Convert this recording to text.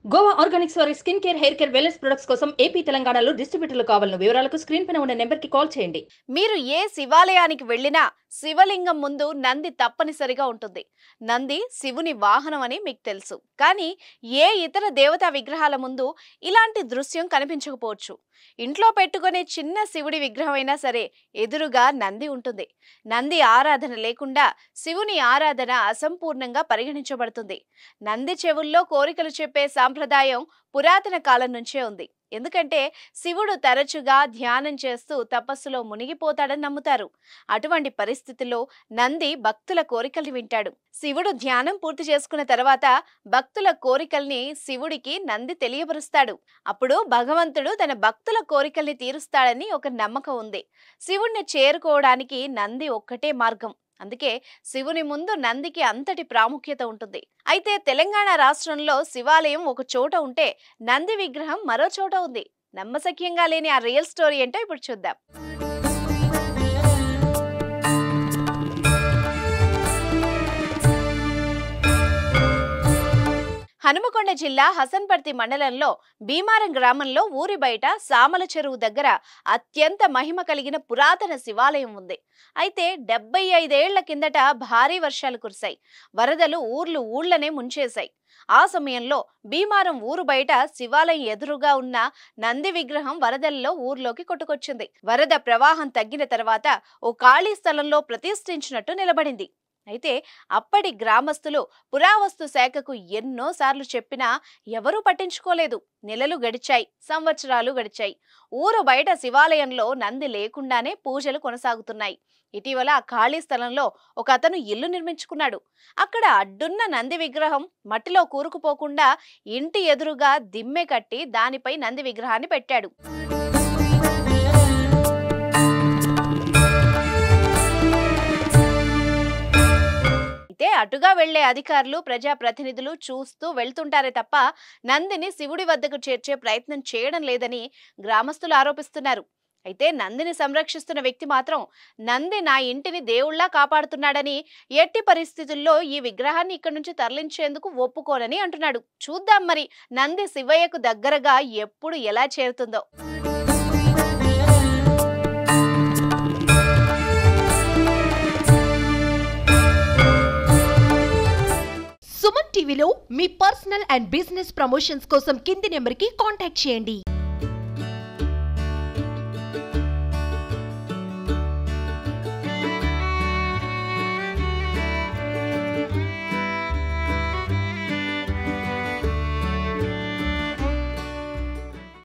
Goa Organics వారి skin care, hair care, wellness products కోసం AP, తెలంగాణలో డిస్ట్రిబ్యూటర్లు కావాలను వివరాలకు స్క్రీన్ పైన ఉన్న నెంబర్కి కాల్ చేయండి. మీరు ఏ శివాలయానికి వెళ్ళినా శివలింగం ముందు నంది తప్పనిసరిగా ఉంటుంది. నంది శివుని వాహనం అని మీకు తెలుసు. కానీ ఏ ఇతర దేవతా విగ్రహాల ముందు ఇలాంటి దృశ్యం కనిపించకపోవచ్చు. ఇంట్లో పెట్టుకునే చిన్న శివుడి విగ్రహం అయినా సరే ఎదురుగా నంది ఉంటుంది. నంది ఆరాధన లేకుండా శివుని ఆరాధన అసంపూర్ణంగా పరిగణించబడుతుంది. నంది చెవుల్లో కోరికలు చెప్పే సాంప్రదాయం పురాతన కాలం నుంచే ఉంది. ఎందుకంటే శివుడు తరచుగా ధ్యానం చేస్తూ తపస్సులో మునిగిపోతాడని నమ్ముతారు. అటువంటి పరిస్థితుల్లో నంది భక్తుల కోరికల్ని వింటాడు. శివుడు ధ్యానం పూర్తి చేసుకున్న తర్వాత భక్తుల కోరికల్ని శివుడికి నంది తెలియపరుస్తాడు. అప్పుడు భగవంతుడు తన భక్తుల కోరికల్ని తీరుస్తాడని ఒక నమ్మకం ఉంది. శివుణ్ణి చేరుకోవడానికి నంది ఒక్కటే మార్గం. అందుకే శివుని ముందు నందికి అంతటి ప్రాముఖ్యత ఉంటుంది. అయితే తెలంగాణ రాష్ట్రంలో శివాలయం ఒక చోట ఉంటే నంది విగ్రహం మరో చోట ఉంది. నమ్మశక్యంగా లేని ఆ రియల్ స్టోరీ ఏంటో ఇప్పుడు చూద్దాం. హనుమకొండ జిల్లా హసన్పర్తి మండలంలో భీమారం గ్రామంలో ఊరి బయట సామల చెరువు దగ్గర అత్యంత మహిమ కలిగిన పురాతన శివాలయం ఉంది. అయితే 75 ఏళ్ల కిందట భారీ వర్షాలు కురిశాయి. వరదలు ఊళ్ళనే ముంచేశాయి. ఆ సమయంలో భీమారం ఊరు బయట శివాలయం ఎదురుగా ఉన్న నంది విగ్రహం వరదల్లో ఊర్లోకి కొట్టుకొచ్చింది. వరద ప్రవాహం తగ్గిన తర్వాత ఓ ఖాళీ స్థలంలో ప్రతిష్ఠించినట్టు నిలబడింది. అయితే అప్పటి గ్రామస్తులు పురావస్తు శాఖకు ఎన్నోసార్లు చెప్పినా ఎవరూ పట్టించుకోలేదు. నెలలు గడిచాయి, సంవత్సరాలు గడిచాయి. ఊరు బయట శివాలయంలో నంది లేకుండానే పూజలు కొనసాగుతున్నాయి. ఇటీవల ఆ ఖాళీ స్థలంలో ఒక అతను ఇల్లు నిర్మించుకున్నాడు. అక్కడ అడ్డున్న నంది విగ్రహం మట్టిలో కూరుకుపోకుండా ఇంటి ఎదురుగా దిమ్మె కట్టి దానిపై నంది విగ్రహాన్ని పెట్టాడు. అయితే అటుగా వెళ్లే అధికారులు, ప్రజాప్రతినిధులు చూస్తూ వెళ్తుంటారే తప్ప నందిని శివుడి వద్దకు చేర్చే ప్రయత్నం చేయడం లేదని గ్రామస్తులు ఆరోపిస్తున్నారు. అయితే నందిని సంరక్షిస్తున్న వ్యక్తి మాత్రం నంది నా ఇంటిని దేవుళ్లా కాపాడుతున్నాడని, ఎట్టి పరిస్థితుల్లో ఈ విగ్రహాన్ని ఇక్కడి నుంచి తరలించేందుకు ఒప్పుకోనని అంటున్నాడు. చూద్దాం మరి నంది శివయ్యకు దగ్గరగా ఎప్పుడు ఎలా చేరుతుందో. సుమన్ టీవీలో మీ పర్సనల్ అండ్ బిజినెస్ ప్రమోషన్స్ కోసం కింది నెంబర్కి కాంటాక్ట్ చేయండి.